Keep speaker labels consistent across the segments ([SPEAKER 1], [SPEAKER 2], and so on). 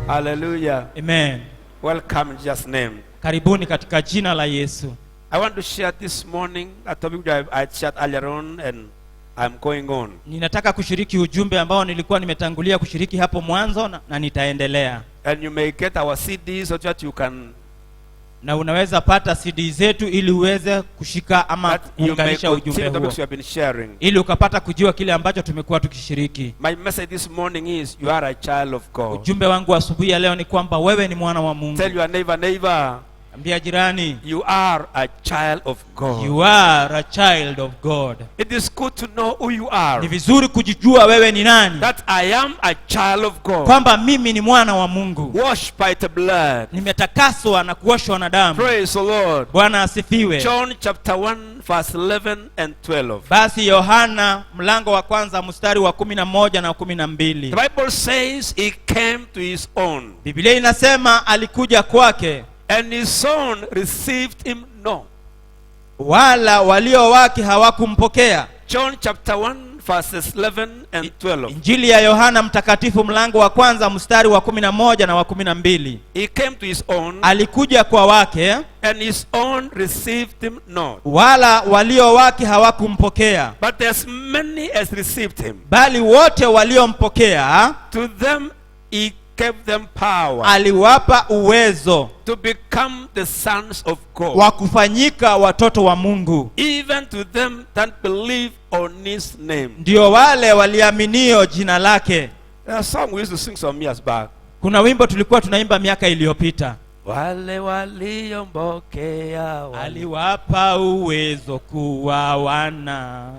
[SPEAKER 1] Hallelujah.
[SPEAKER 2] Amen.
[SPEAKER 1] Welcome in Jesus' name.
[SPEAKER 2] Karibuni katika jina la Yesu.
[SPEAKER 1] I want to share this morning a topic that I shared earlier on and I'm going on.
[SPEAKER 2] Ninataka kushiriki ujumbe ambao nilikuwa nimetangulia kushiriki hapo mwanzo na nitaendelea.
[SPEAKER 1] And you may get our CDs so that you can,
[SPEAKER 2] na unaweza pata CD zetu ili uweze kushika ama kuunganisha ujumbe huo, ili ukapata kujua kile ambacho tumekuwa tukishiriki.
[SPEAKER 1] My message this morning is you are a child of God.
[SPEAKER 2] Ujumbe wangu asubuhi ya leo ni kwamba wewe ni mwana wa Mungu.
[SPEAKER 1] Tell your neighbor,
[SPEAKER 2] ambia jirani,
[SPEAKER 1] you are a child of God.
[SPEAKER 2] You are a child of God.
[SPEAKER 1] It is good to know who you are.
[SPEAKER 2] Ni vizuri kujijua wewe ni nani.
[SPEAKER 1] That I am a child of God.
[SPEAKER 2] Kwamba mimi ni mwana wa Mungu.
[SPEAKER 1] Washed by the blood.
[SPEAKER 2] Nimetakaswa na kuoshwa na damu.
[SPEAKER 1] Praise the Lord.
[SPEAKER 2] Bwana asifiwe.
[SPEAKER 1] John chapter 1 verse 11 and 12.
[SPEAKER 2] Basi Yohana mlango wa kwanza mstari wa 11 na 12.
[SPEAKER 1] The Bible says he came to his own.
[SPEAKER 2] Biblia inasema alikuja kwake,
[SPEAKER 1] and his son received him not.
[SPEAKER 2] Wala walio wake hawakumpokea.
[SPEAKER 1] John chapter 1 verses 11 and 12.
[SPEAKER 2] Injili ya Yohana mtakatifu mlango wa kwanza mstari wa 11 na wa 12.
[SPEAKER 1] He came to his own.
[SPEAKER 2] Alikuja kwa wake,
[SPEAKER 1] and his own received him not.
[SPEAKER 2] Wala walio wake hawakumpokea.
[SPEAKER 1] But as many as received him,
[SPEAKER 2] bali wote waliompokea,
[SPEAKER 1] to them he gave them power.
[SPEAKER 2] Aliwapa uwezo
[SPEAKER 1] to become the sons of God.
[SPEAKER 2] Wa kufanyika watoto wa Mungu.
[SPEAKER 1] Even to them that believe on his name.
[SPEAKER 2] Ndio wale waliaminio jina lake.
[SPEAKER 1] There are songs we used to sing some years back.
[SPEAKER 2] Kuna wimbo tulikuwa tunaimba miaka iliyopita.
[SPEAKER 1] Wale waliompokea
[SPEAKER 2] aliwapa uwezo kuwa wana.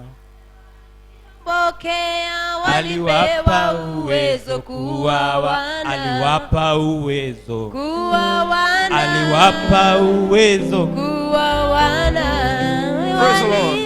[SPEAKER 3] Aliwapa uwezo kuwa wana.
[SPEAKER 2] Aliwapa uwezo
[SPEAKER 3] kuwa wana.
[SPEAKER 2] Aliwapa uwezo
[SPEAKER 3] kuwa wana.
[SPEAKER 1] Praise the Lord.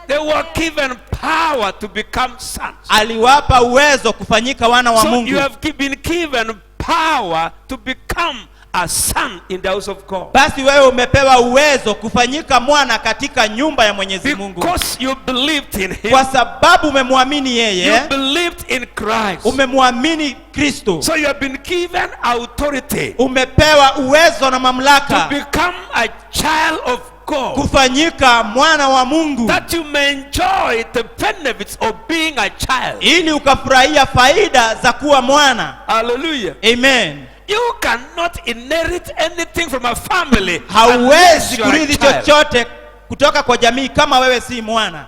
[SPEAKER 1] They were given power to become sons.
[SPEAKER 2] Aliwapa uwezo kufanyika wana wa Mungu.
[SPEAKER 1] So you have been given power to become a son in the house of God.
[SPEAKER 2] Basi wewe umepewa uwezo kufanyika mwana katika nyumba ya Mwenyezi Mungu.
[SPEAKER 1] Because you believed in him.
[SPEAKER 2] Kwa sababu umemwamini yeye.
[SPEAKER 1] You believed in Christ.
[SPEAKER 2] Umemwamini Kristo.
[SPEAKER 1] So you have been given authority.
[SPEAKER 2] Umepewa uwezo na mamlaka.
[SPEAKER 1] To become a child of God.
[SPEAKER 2] Kufanyika mwana wa Mungu.
[SPEAKER 1] That you may enjoy the benefits of being a child.
[SPEAKER 2] Ili ukafurahia faida za kuwa mwana.
[SPEAKER 1] Hallelujah.
[SPEAKER 2] Amen.
[SPEAKER 1] You cannot inherit anything from a family.
[SPEAKER 2] Hauwezi kurithi chochote kutoka kwa jamii kama wewe si mwana.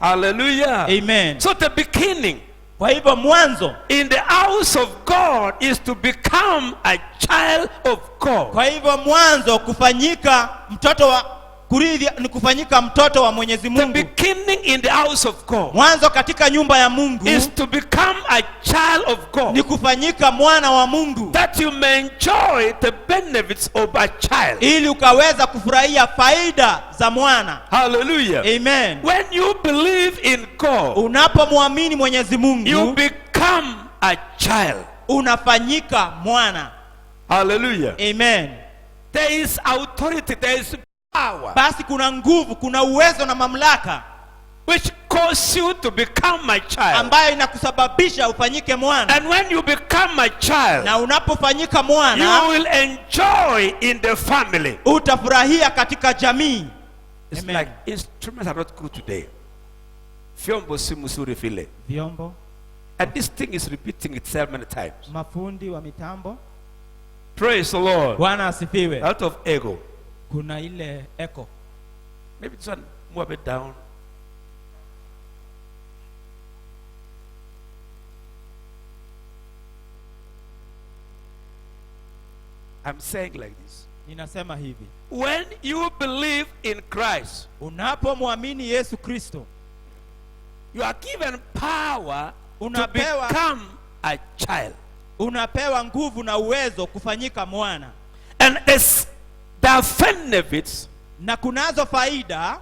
[SPEAKER 1] Hallelujah.
[SPEAKER 2] Amen.
[SPEAKER 1] So the beginning,
[SPEAKER 2] kwa hivyo mwanzo
[SPEAKER 1] in the house of God is to become a child of God.
[SPEAKER 2] Kwa hivyo mwanzo kufanyika mtoto wa kurithi ni kufanyika mtoto wa Mwenyezi Mungu.
[SPEAKER 1] The beginning in the house of God,
[SPEAKER 2] mwanzo katika nyumba ya Mungu,
[SPEAKER 1] is to become a child of God.
[SPEAKER 2] Ni kufanyika mwana wa Mungu.
[SPEAKER 1] That you may enjoy the benefits of a child.
[SPEAKER 2] Ili ukaweza kufurahia faida za mwana.
[SPEAKER 1] Hallelujah.
[SPEAKER 2] Amen.
[SPEAKER 1] When you believe in God,
[SPEAKER 2] unapomwamini Mwenyezi Mungu,
[SPEAKER 1] you become a child.
[SPEAKER 2] Unafanyika mwana.
[SPEAKER 1] Hallelujah.
[SPEAKER 2] Amen.
[SPEAKER 1] There is authority, there is power.
[SPEAKER 2] Basi kuna nguvu, kuna uwezo na mamlaka
[SPEAKER 1] which cause you to become a child.
[SPEAKER 2] Ambayo inakusababisha ufanyike mwana.
[SPEAKER 1] And when you become a child,
[SPEAKER 2] na unapofanyika mwana,
[SPEAKER 1] you will enjoy in the family.
[SPEAKER 2] Utafurahia katika jamii.
[SPEAKER 1] It's Amen. Like instruments are not good today. Vyombo si mzuri vile.
[SPEAKER 2] Vyombo.
[SPEAKER 1] And this thing is repeating itself many times.
[SPEAKER 2] Mafundi wa mitambo.
[SPEAKER 1] Praise the Lord.
[SPEAKER 2] Bwana asifiwe.
[SPEAKER 1] Out of ego.
[SPEAKER 2] Kuna ile echo.
[SPEAKER 1] Maybe this one move a bit down. I'm saying like this.
[SPEAKER 2] Ninasema hivi.
[SPEAKER 1] When you believe in Christ,
[SPEAKER 2] unapomwamini Yesu Kristo,
[SPEAKER 1] you are given power to become a child.
[SPEAKER 2] Unapewa nguvu na uwezo kufanyika mwana.
[SPEAKER 1] And as the benefits,
[SPEAKER 2] na kunazo faida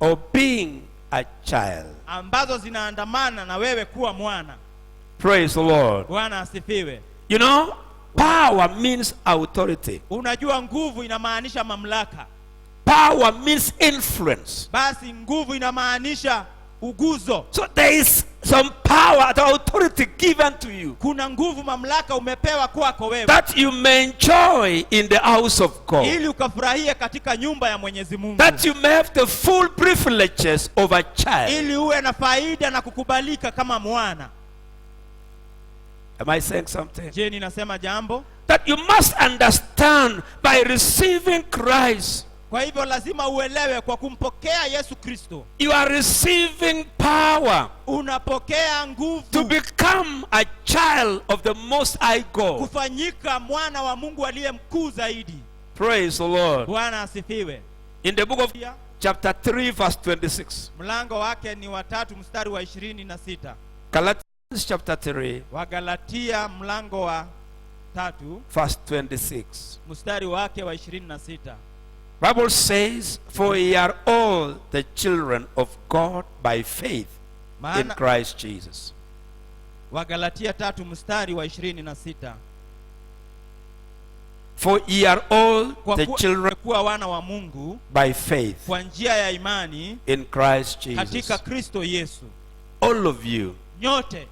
[SPEAKER 1] of being a child,
[SPEAKER 2] ambazo zinaandamana na wewe kuwa mwana.
[SPEAKER 1] Praise the Lord.
[SPEAKER 2] Bwana asifiwe.
[SPEAKER 1] You know, power means authority.
[SPEAKER 2] Unajua nguvu inamaanisha mamlaka.
[SPEAKER 1] Power means influence.
[SPEAKER 2] Basi nguvu inamaanisha uguzo.
[SPEAKER 1] So there is some power, the authority given to you,
[SPEAKER 2] Kuna nguvu, mamlaka umepewa kwako wewe,
[SPEAKER 1] that you may enjoy in the house of God,
[SPEAKER 2] ili ukafurahie katika nyumba ya Mwenyezi Mungu,
[SPEAKER 1] that you may have the full privileges of a child.
[SPEAKER 2] ili uwe na faida na kukubalika kama mwana.
[SPEAKER 1] Am I saying something?
[SPEAKER 2] Je, ninasema jambo?
[SPEAKER 1] That you must understand by receiving Christ,
[SPEAKER 2] Kwa hivyo lazima uelewe, kwa kumpokea Yesu Kristo
[SPEAKER 1] you are receiving power
[SPEAKER 2] unapokea
[SPEAKER 1] to
[SPEAKER 2] nguvu
[SPEAKER 1] become a child of the Most High God.
[SPEAKER 2] kufanyika mwana wa Mungu aliye mkuu zaidi.
[SPEAKER 1] Praise the Lord.
[SPEAKER 2] Bwana asifiwe.
[SPEAKER 1] In the book of chapter 3 verse 26.
[SPEAKER 2] Mlango wake ni wa 3 mstari wa 26.
[SPEAKER 1] Galatians chapter 3
[SPEAKER 2] Wagalatia mlango wa 3
[SPEAKER 1] verse 26.
[SPEAKER 2] mstari wake wa 26.
[SPEAKER 1] Bible says, for ye are all the children of God by faith in Christ Jesus.
[SPEAKER 2] Wagalatia 3 mstari wa 26.
[SPEAKER 1] For ye are all the children
[SPEAKER 2] kuwa wana wa Mungu
[SPEAKER 1] by faith
[SPEAKER 2] kwa njia ya imani
[SPEAKER 1] in Christ Jesus.
[SPEAKER 2] katika Kristo Yesu.
[SPEAKER 1] All of you,
[SPEAKER 2] Nyote,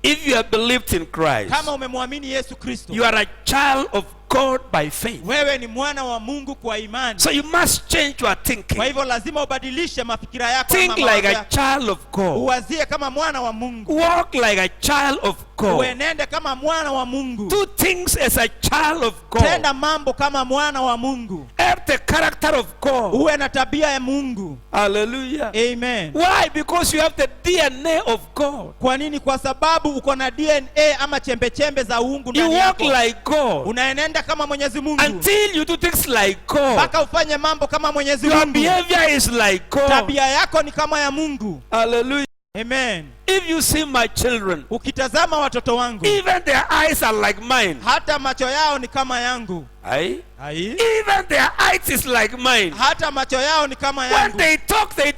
[SPEAKER 1] if you have believed in Christ,
[SPEAKER 2] kama umemwamini Yesu Kristo,
[SPEAKER 1] you are a child of God by faith.
[SPEAKER 2] wewe ni mwana wa Mungu kwa imani.
[SPEAKER 1] So you must change your thinking.
[SPEAKER 2] Kwa hivyo lazima ubadilishe mafikira yako,
[SPEAKER 1] Think
[SPEAKER 2] ama
[SPEAKER 1] like
[SPEAKER 2] mawazo
[SPEAKER 1] a
[SPEAKER 2] yako.
[SPEAKER 1] child of God.
[SPEAKER 2] Uwazie kama mwana wa Mungu.
[SPEAKER 1] Walk like a child of God.
[SPEAKER 2] Uenende kama mwana wa Mungu.
[SPEAKER 1] Do things as a child of God.
[SPEAKER 2] Tenda mambo kama mwana wa Mungu.
[SPEAKER 1] Have the character of God.
[SPEAKER 2] Uwe na tabia ya Mungu.
[SPEAKER 1] Hallelujah.
[SPEAKER 2] Amen.
[SPEAKER 1] Why? Because you have the DNA of God.
[SPEAKER 2] Kwa nini? Kwa sababu uko na DNA ama chembe chembe za uungu
[SPEAKER 1] You
[SPEAKER 2] ndani
[SPEAKER 1] walk
[SPEAKER 2] yako.
[SPEAKER 1] like God
[SPEAKER 2] Unaenenda kama Mwenyezi Mungu.
[SPEAKER 1] until you do things like God.
[SPEAKER 2] Mpaka ufanye mambo kama Mwenyezi
[SPEAKER 1] Your
[SPEAKER 2] Mungu.
[SPEAKER 1] behavior is like God.
[SPEAKER 2] Tabia yako ni kama ya Mungu.
[SPEAKER 1] Hallelujah.
[SPEAKER 2] Amen.
[SPEAKER 1] If you see my children,
[SPEAKER 2] Ukitazama watoto wangu,
[SPEAKER 1] even their eyes are like mine.
[SPEAKER 2] hata macho yao ni kama yangu.
[SPEAKER 1] Aye.
[SPEAKER 2] Hai?
[SPEAKER 1] Even their eyes is like mine.
[SPEAKER 2] Hata macho yao ni kama
[SPEAKER 1] When
[SPEAKER 2] yangu.
[SPEAKER 1] they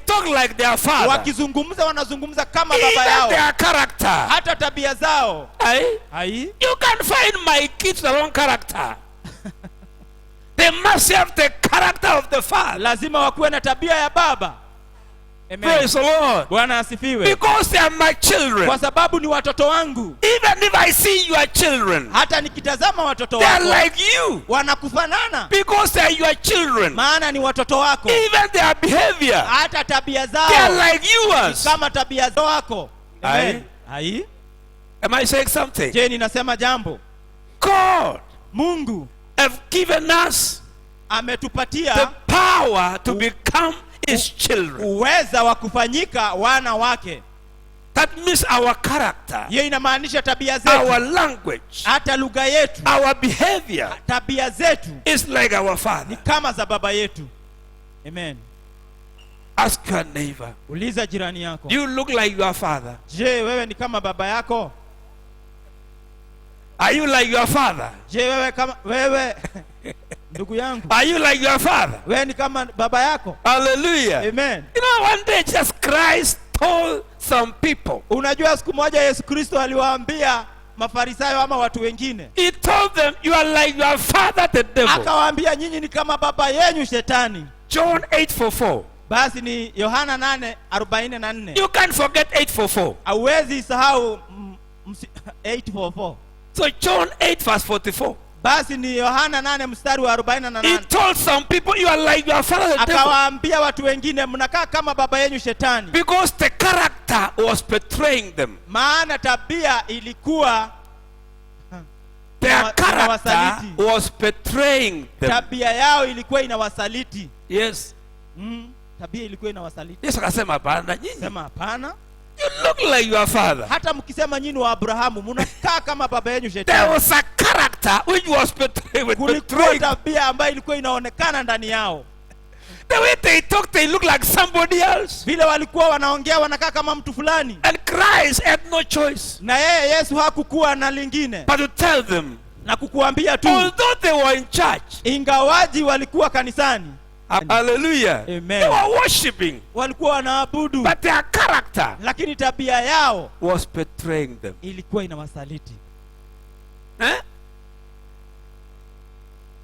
[SPEAKER 1] talk like their father.
[SPEAKER 2] Wakizungumza wanazungumza kama baba
[SPEAKER 1] Even
[SPEAKER 2] yao.
[SPEAKER 1] their character.
[SPEAKER 2] Hata tabia zao.
[SPEAKER 1] Aye.
[SPEAKER 2] Hai?
[SPEAKER 1] You can find my kids their own character. They must have the character of the father.
[SPEAKER 2] Lazima wakuwe na tabia ya baba. Amen.
[SPEAKER 1] Praise the Lord.
[SPEAKER 2] Bwana asifiwe.
[SPEAKER 1] Because they are my children.
[SPEAKER 2] Kwa sababu ni watoto wangu.
[SPEAKER 1] Even if I see your children,
[SPEAKER 2] Hata nikitazama watoto
[SPEAKER 1] they are
[SPEAKER 2] wako,
[SPEAKER 1] like you.
[SPEAKER 2] wanakufanana.
[SPEAKER 1] Because they are your children.
[SPEAKER 2] Maana ni watoto wako.
[SPEAKER 1] Even their behavior,
[SPEAKER 2] Hata tabia
[SPEAKER 1] they are
[SPEAKER 2] zao
[SPEAKER 1] like yours.
[SPEAKER 2] kama tabia zako. Amen. Hai?
[SPEAKER 1] Am I saying something?
[SPEAKER 2] Je, ninasema jambo?
[SPEAKER 1] God
[SPEAKER 2] Mungu
[SPEAKER 1] have given us the
[SPEAKER 2] ametupatia
[SPEAKER 1] power to become his children.
[SPEAKER 2] uweza wa kufanyika wana wake.
[SPEAKER 1] That means our character,
[SPEAKER 2] Hiyo inamaanisha tabia
[SPEAKER 1] our
[SPEAKER 2] zetu,
[SPEAKER 1] language,
[SPEAKER 2] hata lugha yetu,
[SPEAKER 1] our behavior
[SPEAKER 2] tabia zetu
[SPEAKER 1] is like our
[SPEAKER 2] ni
[SPEAKER 1] father.
[SPEAKER 2] kama za baba yetu. Amen.
[SPEAKER 1] Ask your neighbor,
[SPEAKER 2] Uliza jirani yako,
[SPEAKER 1] do you look like your father?
[SPEAKER 2] je, wewe ni kama baba yako?
[SPEAKER 1] Are you like your father?
[SPEAKER 2] Je, wewe kama wewe ndugu yangu,
[SPEAKER 1] Are you like your father?
[SPEAKER 2] wewe ni kama baba yako?
[SPEAKER 1] Hallelujah.
[SPEAKER 2] Amen.
[SPEAKER 1] You know, one day Jesus Christ told some people,
[SPEAKER 2] Unajua siku moja Yesu Kristo aliwaambia Mafarisayo ama watu wengine,
[SPEAKER 1] he told them, you are like your father the devil.
[SPEAKER 2] akawaambia nyinyi ni kama baba yenu Shetani.
[SPEAKER 1] John 8:44.
[SPEAKER 2] Basi ni Yohana 8:44.
[SPEAKER 1] You can't forget 8:44.
[SPEAKER 2] Hauwezi sahau 8:44.
[SPEAKER 1] So John 8 verse 44.
[SPEAKER 2] Basi ni Yohana 8 mstari wa
[SPEAKER 1] He
[SPEAKER 2] 48.
[SPEAKER 1] told some people, you are like your father the devil.
[SPEAKER 2] Akawaambia watu wengine, mnakaa kama baba yenu Shetani.
[SPEAKER 1] Because the character was betraying them.
[SPEAKER 2] Maana tabia ilikuwa
[SPEAKER 1] Their character
[SPEAKER 2] inawasaliti.
[SPEAKER 1] was betraying them.
[SPEAKER 2] Tabia yao ilikuwa inawasaliti.
[SPEAKER 1] Yes.
[SPEAKER 2] Tabia ilikuwa inawasaliti.
[SPEAKER 1] Yesu akasema bana nyinyi.
[SPEAKER 2] Sema hapana.
[SPEAKER 1] You look like your father.
[SPEAKER 2] Hata mkisema nyinyi wa Abrahamu, mnakaa kama baba yenu
[SPEAKER 1] There
[SPEAKER 2] Shetani.
[SPEAKER 1] was a character which was betraying.
[SPEAKER 2] Kulikuwa tabia ambayo ilikuwa inaonekana ndani yao.
[SPEAKER 1] The way they talk, they look like somebody else.
[SPEAKER 2] Vile walikuwa wanaongea wanakaa kama mtu fulani.
[SPEAKER 1] And Christ had no choice
[SPEAKER 2] Na yeye Yesu hakukuwa na lingine
[SPEAKER 1] but to tell them,
[SPEAKER 2] na kukuambia tu,
[SPEAKER 1] although they were in church,
[SPEAKER 2] ingawaji walikuwa kanisani,
[SPEAKER 1] hallelujah,
[SPEAKER 2] Amen,
[SPEAKER 1] they were worshiping,
[SPEAKER 2] walikuwa wanaabudu,
[SPEAKER 1] but their character
[SPEAKER 2] lakini tabia yao
[SPEAKER 1] was betraying them.
[SPEAKER 2] ilikuwa inawasaliti.
[SPEAKER 1] Eh?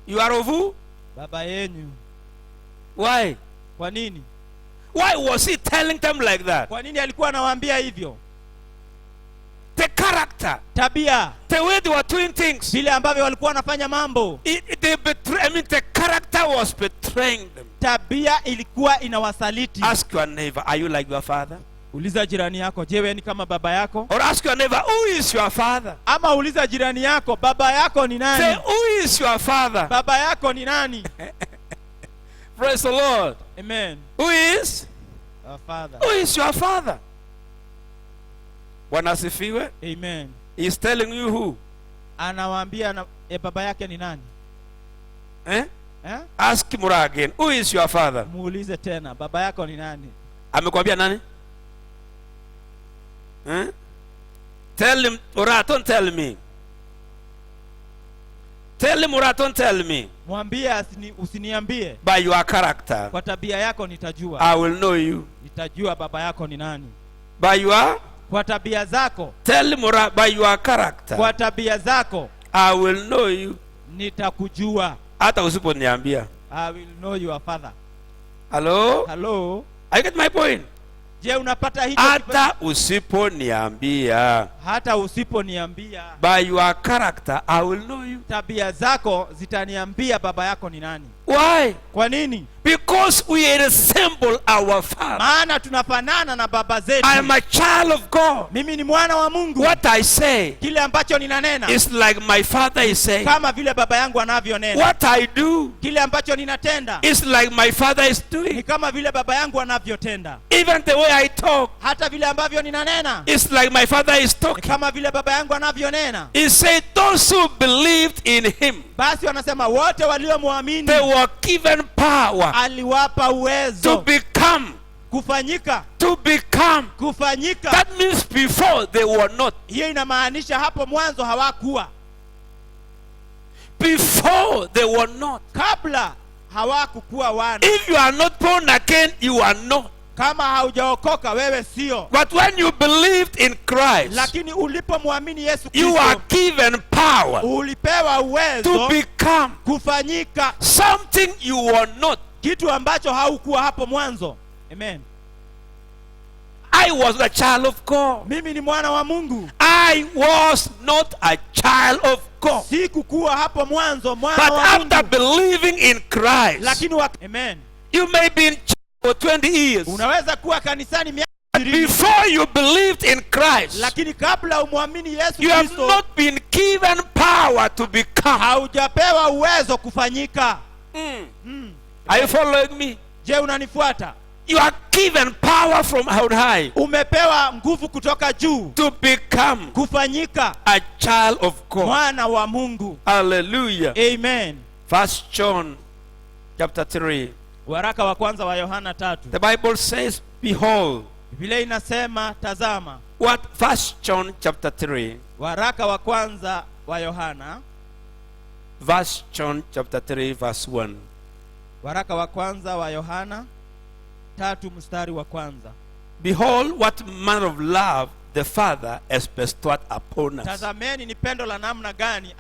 [SPEAKER 1] You are of who?
[SPEAKER 2] Baba yenu.
[SPEAKER 1] Why?
[SPEAKER 2] Kwa nini?
[SPEAKER 1] Why was he telling them like that?
[SPEAKER 2] Kwa nini alikuwa anawaambia hivyo?
[SPEAKER 1] The character,
[SPEAKER 2] Tabia,
[SPEAKER 1] the way they were doing things,
[SPEAKER 2] vile ambavyo walikuwa wanafanya mambo.
[SPEAKER 1] The character was betraying them.
[SPEAKER 2] Tabia ilikuwa inawasaliti.
[SPEAKER 1] Ask your neighbor, are you like your father?
[SPEAKER 2] Uliza jirani yako, je, wewe ni kama baba yako?
[SPEAKER 1] Or ask your neighbor, who is your father?
[SPEAKER 2] Ama uliza jirani yako, baba yako ni nani?
[SPEAKER 1] Say, who is your father?
[SPEAKER 2] Baba yako ni nani?
[SPEAKER 1] Praise the Lord.
[SPEAKER 2] Amen.
[SPEAKER 1] Who is?
[SPEAKER 2] Our father.
[SPEAKER 1] Who is your father? Bwana asifiwe.
[SPEAKER 2] Amen.
[SPEAKER 1] He is telling you who?
[SPEAKER 2] Anawaambia baba yake ni nani?
[SPEAKER 1] Ask him again. Who is your father?
[SPEAKER 2] Muulize tena, baba yako ni nani?
[SPEAKER 1] Amekwambia nani? Tell him, or don't tell me. Tell him, or don't tell me.
[SPEAKER 2] Mwambie usiniambie.
[SPEAKER 1] By your character,
[SPEAKER 2] kwa tabia yako nitajua.
[SPEAKER 1] I will know you.
[SPEAKER 2] Nitajua baba yako ni nani.
[SPEAKER 1] By your,
[SPEAKER 2] kwa tabia zako.
[SPEAKER 1] Tell him, by your character,
[SPEAKER 2] kwa tabia zako,
[SPEAKER 1] I will know you.
[SPEAKER 2] Nitakujua.
[SPEAKER 1] Hata usiponiambia.
[SPEAKER 2] I will know your father.
[SPEAKER 1] Hello?
[SPEAKER 2] Hello?
[SPEAKER 1] I get my point.
[SPEAKER 2] Je, unapata hicho?
[SPEAKER 1] Hata usiponiambia.
[SPEAKER 2] Hata usiponiambia.
[SPEAKER 1] By your character, I will know you.
[SPEAKER 2] Tabia zako zitaniambia baba yako ni nani.
[SPEAKER 1] Why?
[SPEAKER 2] Kwa nini?
[SPEAKER 1] Because we resemble our father.
[SPEAKER 2] Maana tunafanana na baba zetu.
[SPEAKER 1] I am a child of God.
[SPEAKER 2] Mimi ni mwana wa Mungu.
[SPEAKER 1] What I say,
[SPEAKER 2] kile ambacho ninanena,
[SPEAKER 1] is like my father is saying.
[SPEAKER 2] Kama vile baba yangu anavyonena.
[SPEAKER 1] What I do,
[SPEAKER 2] kile ambacho ninatenda,
[SPEAKER 1] is like my father is doing.
[SPEAKER 2] Ni kama vile baba yangu anavyotenda.
[SPEAKER 1] Even the way I talk,
[SPEAKER 2] hata vile ambavyo ninanena,
[SPEAKER 1] is like my father is talking.
[SPEAKER 2] Ni kama vile baba yangu anavyonena.
[SPEAKER 1] He said those who believed in him,
[SPEAKER 2] basi wanasema wote waliomwamini,
[SPEAKER 1] they were given power.
[SPEAKER 2] Aliwapa uwezo.
[SPEAKER 1] To become.
[SPEAKER 2] Kufanyika.
[SPEAKER 1] To become.
[SPEAKER 2] Kufanyika.
[SPEAKER 1] That means before they were not.
[SPEAKER 2] Hiyo inamaanisha hapo mwanzo hawakuwa.
[SPEAKER 1] Before they were not.
[SPEAKER 2] Kabla hawakukuwa wana.
[SPEAKER 1] If you are not born again, you are not.
[SPEAKER 2] Kama haujaokoka wewe sio.
[SPEAKER 1] But when you believed in Christ,
[SPEAKER 2] lakini ulipomwamini Yesu Kristo,
[SPEAKER 1] you are given power.
[SPEAKER 2] Ulipewa uwezo.
[SPEAKER 1] To become.
[SPEAKER 2] Kufanyika.
[SPEAKER 1] Something you were not.
[SPEAKER 2] Kitu ambacho haukuwa hapo mwanzo. Amen.
[SPEAKER 1] I was a child of God.
[SPEAKER 2] Mimi ni mwana wa Mungu.
[SPEAKER 1] I was not a child of God.
[SPEAKER 2] Sikukuwa hapo mwanzo mwana
[SPEAKER 1] but
[SPEAKER 2] wa Mungu.
[SPEAKER 1] But after believing in Christ,
[SPEAKER 2] lakini Amen.
[SPEAKER 1] You may be in church for 20 years.
[SPEAKER 2] Unaweza kuwa kanisani miaka 20.
[SPEAKER 1] Before you believed in Christ,
[SPEAKER 2] lakini kabla umwamini Yesu Kristo,
[SPEAKER 1] you have not been given power to become.
[SPEAKER 2] Haujapewa uwezo kufanyika.
[SPEAKER 1] Are you following me?
[SPEAKER 2] Je, unanifuata?
[SPEAKER 1] You are given power from on high.
[SPEAKER 2] Umepewa nguvu kutoka juu.
[SPEAKER 1] To become.
[SPEAKER 2] Kufanyika.
[SPEAKER 1] A child of God.
[SPEAKER 2] Mwana wa Mungu.
[SPEAKER 1] Hallelujah.
[SPEAKER 2] Amen.
[SPEAKER 1] 1 John chapter 3.
[SPEAKER 2] Waraka wa kwanza wa Yohana 3.
[SPEAKER 1] The Bible says, behold.
[SPEAKER 2] Biblia inasema tazama.
[SPEAKER 1] What? 1 John chapter 3.
[SPEAKER 2] Waraka wa kwanza wa Yohana.
[SPEAKER 1] 1 John chapter 3 verse 1.
[SPEAKER 2] Waraka wa kwanza wa Yohana 3 mstari wa kwanza.
[SPEAKER 1] Behold what manner of love the Father has bestowed upon us.
[SPEAKER 2] Tazameni ni pendo la namna gani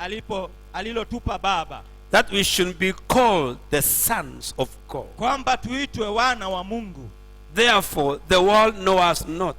[SPEAKER 2] alilotupa Baba.
[SPEAKER 1] That we should be called the sons of God.
[SPEAKER 2] Kwamba tuitwe wana wa Mungu.
[SPEAKER 1] Therefore the world knows us not.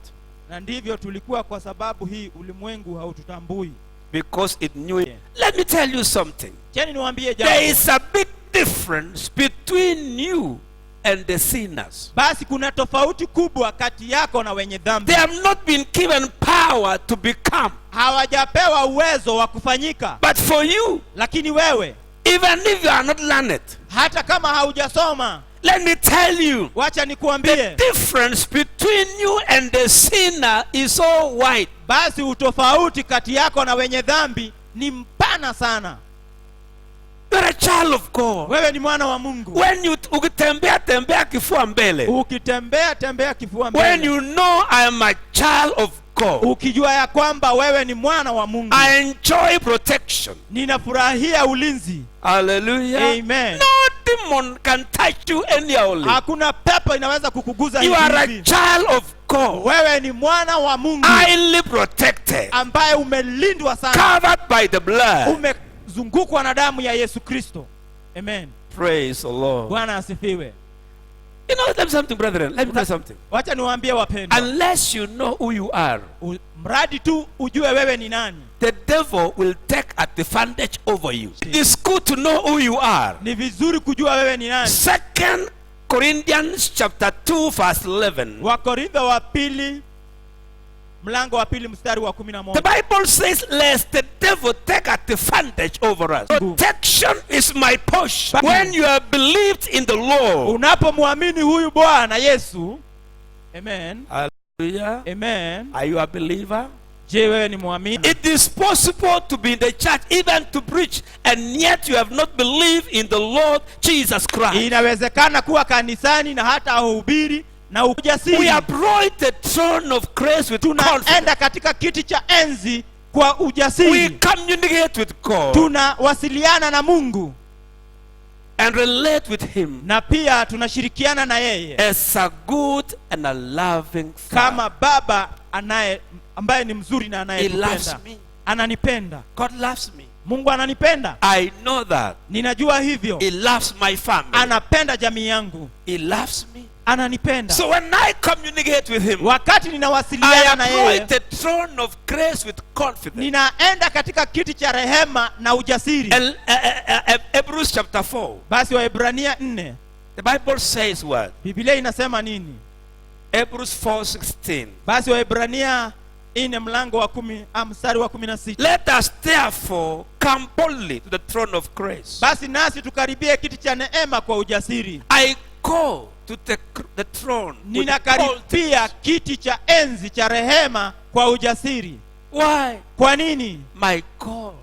[SPEAKER 2] Na ndivyo tulikuwa kwa sababu hii ulimwengu haututambui.
[SPEAKER 1] Because it knew it. Let me tell you something.
[SPEAKER 2] Cheni niwaambie jambo.
[SPEAKER 1] There is a big difference between you and the sinners.
[SPEAKER 2] Basi kuna tofauti kubwa kati yako na wenye dhambi.
[SPEAKER 1] They have not been given power to become.
[SPEAKER 2] Hawajapewa uwezo wa kufanyika.
[SPEAKER 1] But for you,
[SPEAKER 2] lakini wewe,
[SPEAKER 1] even if you are not learned,
[SPEAKER 2] hata kama haujasoma,
[SPEAKER 1] let me tell you,
[SPEAKER 2] wacha nikuambie,
[SPEAKER 1] the difference between you and the sinner is so wide.
[SPEAKER 2] Basi utofauti kati yako na wenye dhambi ni mpana sana.
[SPEAKER 1] You're a child of God.
[SPEAKER 2] Wewe ni mwana wa Mungu.
[SPEAKER 1] When you ukitembea kifua mbele.
[SPEAKER 2] Ukitembea kifua mbele.
[SPEAKER 1] When you know I am a child of God.
[SPEAKER 2] Ukijua ya kwamba wewe ni mwana wa Mungu.
[SPEAKER 1] I enjoy protection.
[SPEAKER 2] Ninafurahia ulinzi.
[SPEAKER 1] Hallelujah.
[SPEAKER 2] Amen.
[SPEAKER 1] No demon can touch you anyhow.
[SPEAKER 2] Hakuna pepo inaweza kukuguza hivi.
[SPEAKER 1] You are a child of God.
[SPEAKER 2] Wewe ni mwana wa Mungu.
[SPEAKER 1] Highly protected.
[SPEAKER 2] Ambaye umelindwa sana.
[SPEAKER 1] Covered by the blood.
[SPEAKER 2] Umezungukwa na damu ya Yesu Kristo. Amen.
[SPEAKER 1] Praise the Lord.
[SPEAKER 2] Bwana asifiwe.
[SPEAKER 1] You know, let me tell you something, brethren. Let me tell you something.
[SPEAKER 2] Wacha niwaambie wapendwa,
[SPEAKER 1] Unless you know who you are,
[SPEAKER 2] mradi tu ujue wewe ni nani,
[SPEAKER 1] the devil will take advantage over you. It is good to know who you are.
[SPEAKER 2] ni vizuri kujua wewe ni nani.
[SPEAKER 1] 2 Corinthians chapter 2 verse 11.
[SPEAKER 2] Wakorintho wa pili mlango wa pili mstari wa 11.
[SPEAKER 1] The Bible says, lest the devil take advantage over us. Protection is my portion. When you have believed in the Lord.
[SPEAKER 2] Unapomwamini huyu Bwana Yesu. Amen.
[SPEAKER 1] Hallelujah.
[SPEAKER 2] Amen.
[SPEAKER 1] Are you a believer?
[SPEAKER 2] Je, wewe ni muamini?
[SPEAKER 1] It is possible to be in the church, even to preach, and yet you have not believed in the Lord Jesus Christ.
[SPEAKER 2] Inawezekana kuwa kanisani na hata uhubiri na ujasiri.
[SPEAKER 1] We approach the throne of grace with confidence.
[SPEAKER 2] Tunaenda katika kiti cha enzi kwa ujasiri.
[SPEAKER 1] We communicate with God.
[SPEAKER 2] Tunawasiliana na Mungu
[SPEAKER 1] and relate with him.
[SPEAKER 2] Na pia tunashirikiana na yeye
[SPEAKER 1] as a good and a loving father.
[SPEAKER 2] Kama baba ambaye ni mzuri na anayependa.
[SPEAKER 1] He loves me.
[SPEAKER 2] Ananipenda.
[SPEAKER 1] God loves me.
[SPEAKER 2] Mungu ananipenda.
[SPEAKER 1] I know that.
[SPEAKER 2] Ninajua hivyo.
[SPEAKER 1] He loves my family.
[SPEAKER 2] Anapenda jamii yangu.
[SPEAKER 1] He loves me.
[SPEAKER 2] Ananipenda.
[SPEAKER 1] So when I communicate with him,
[SPEAKER 2] wakati ninawasiliana na yeye,
[SPEAKER 1] I approach the throne of grace with confidence.
[SPEAKER 2] Ninaenda katika kiti cha rehema na ujasiri.
[SPEAKER 1] Hebrews chapter 4.
[SPEAKER 2] Basi Waebrania 4.
[SPEAKER 1] The Bible says what?
[SPEAKER 2] Biblia inasema nini?
[SPEAKER 1] Hebrews 4:16.
[SPEAKER 2] Basi Waebrania 4 mlango wa 10 mstari wa 16.
[SPEAKER 1] Let us therefore come boldly to the throne of grace.
[SPEAKER 2] Basi nasi tukaribie kiti cha neema kwa ujasiri.
[SPEAKER 1] I go to the throne.
[SPEAKER 2] Ninakaribia kiti cha enzi cha rehema kwa ujasiri.
[SPEAKER 1] Why?
[SPEAKER 2] Kwa nini?
[SPEAKER 1] My God,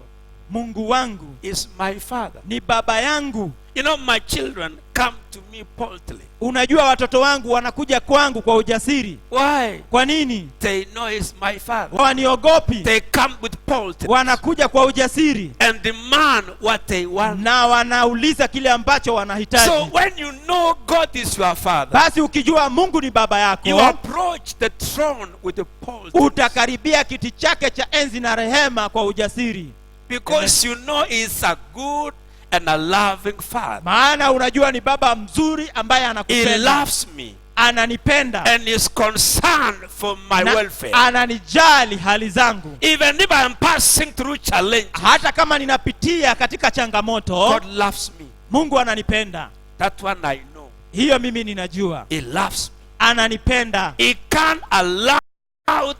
[SPEAKER 2] Mungu wangu,
[SPEAKER 1] is my father.
[SPEAKER 2] Ni baba yangu.
[SPEAKER 1] You know, my children come to me boldly.
[SPEAKER 2] Unajua watoto wangu wanakuja kwangu kwa ujasiri.
[SPEAKER 1] Why?
[SPEAKER 2] Kwa nini?
[SPEAKER 1] They know it's my father.
[SPEAKER 2] Waniogopi.
[SPEAKER 1] They come with boldness.
[SPEAKER 2] Wanakuja kwa ujasiri.
[SPEAKER 1] And demand what they want.
[SPEAKER 2] Na wanauliza kile ambacho wanahitaji.
[SPEAKER 1] So when you know God is your father,
[SPEAKER 2] basi ukijua Mungu ni baba yako,
[SPEAKER 1] you approach the throne with the boldness.
[SPEAKER 2] Utakaribia kiti chake cha enzi na rehema kwa ujasiri.
[SPEAKER 1] Because you know he's a good and a loving father.
[SPEAKER 2] Maana unajua ni baba mzuri ambaye anakupenda.
[SPEAKER 1] He loves me.
[SPEAKER 2] Ananipenda.
[SPEAKER 1] And is concerned for my welfare.
[SPEAKER 2] Ananijali hali zangu.
[SPEAKER 1] Even if I am passing through challenges.
[SPEAKER 2] Hata kama ninapitia katika changamoto.
[SPEAKER 1] God loves me.
[SPEAKER 2] Mungu ananipenda.
[SPEAKER 1] That one I know.
[SPEAKER 2] Hiyo mimi ninajua.
[SPEAKER 1] He loves me.
[SPEAKER 2] Ananipenda.
[SPEAKER 1] He can't allow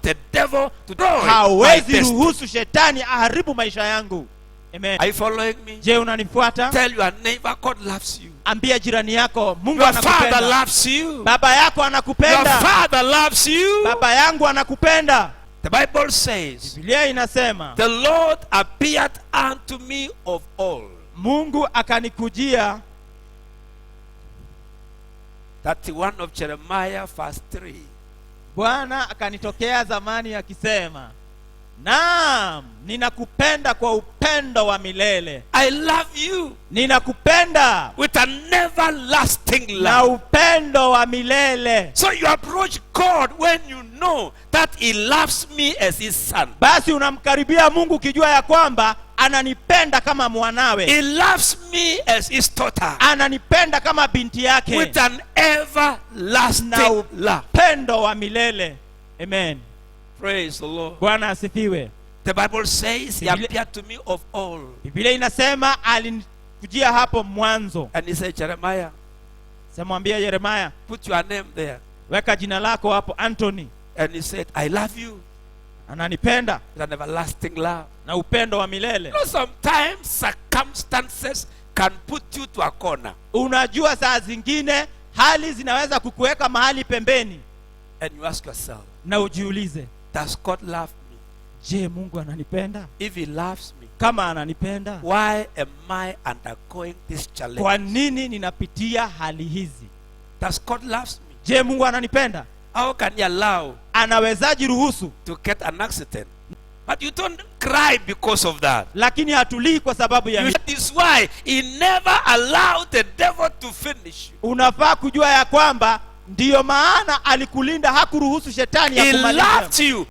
[SPEAKER 1] the devil to destroy.
[SPEAKER 2] Hawezi ruhusu shetani aharibu maisha yangu. Amen.
[SPEAKER 1] Are you following me?
[SPEAKER 2] Je, unanifuata?
[SPEAKER 1] Tell your neighbor God loves you.
[SPEAKER 2] Ambia jirani yako Mungu
[SPEAKER 1] your
[SPEAKER 2] anakupenda.
[SPEAKER 1] Your father loves you.
[SPEAKER 2] Baba yako anakupenda.
[SPEAKER 1] Your father loves you.
[SPEAKER 2] Baba yangu anakupenda.
[SPEAKER 1] The Bible says,
[SPEAKER 2] Biblia inasema,
[SPEAKER 1] the Lord appeared unto me of all.
[SPEAKER 2] Mungu akanikujia.
[SPEAKER 1] 31 of Jeremiah verse 3.
[SPEAKER 2] Bwana akanitokea zamani akisema, naam, ninakupenda kwa upendo wa milele.
[SPEAKER 1] I love you.
[SPEAKER 2] Ninakupenda
[SPEAKER 1] with an everlasting love.
[SPEAKER 2] Na upendo wa milele.
[SPEAKER 1] So you approach God when you know that he loves me as his son.
[SPEAKER 2] Basi unamkaribia Mungu ukijua ya kwamba ananipenda kama mwanawe.
[SPEAKER 1] He loves me as his daughter.
[SPEAKER 2] Ananipenda kama binti yake.
[SPEAKER 1] With an everlasting love.
[SPEAKER 2] Upendo wa milele. Amen.
[SPEAKER 1] Praise the Lord.
[SPEAKER 2] Bwana asifiwe.
[SPEAKER 1] The Bible says he appeared to me of all.
[SPEAKER 2] Biblia inasema alikujia hapo mwanzo.
[SPEAKER 1] And he said, Jeremiah,
[SPEAKER 2] semwambia Yeremia,
[SPEAKER 1] put your name there.
[SPEAKER 2] Weka jina lako hapo, Anthony.
[SPEAKER 1] And he said, I love you.
[SPEAKER 2] Ananipenda
[SPEAKER 1] with an everlasting love.
[SPEAKER 2] Na upendo wa milele.
[SPEAKER 1] You know, sometimes circumstances can put you to a corner.
[SPEAKER 2] Unajua saa zingine hali zinaweza kukuweka mahali pembeni.
[SPEAKER 1] And you ask yourself,
[SPEAKER 2] na ujiulize,
[SPEAKER 1] does God love me?
[SPEAKER 2] Je, Mungu ananipenda?
[SPEAKER 1] If he loves me,
[SPEAKER 2] kama ananipenda,
[SPEAKER 1] why am I undergoing this challenge?
[SPEAKER 2] Kwa nini ninapitia hali hizi?
[SPEAKER 1] Does God loves me?
[SPEAKER 2] Je, Mungu ananipenda?
[SPEAKER 1] How can he allow?
[SPEAKER 2] Anawezaji ruhusu
[SPEAKER 1] to get an accident? But you don't cry because of that.
[SPEAKER 2] Lakini hatulii kwa sababu ya
[SPEAKER 1] that is why he never allowed the devil to finish you.
[SPEAKER 2] Unafaa kujua ya kwamba ndiyo maana alikulinda, hakuruhusu shetani
[SPEAKER 1] akumalize. He loved you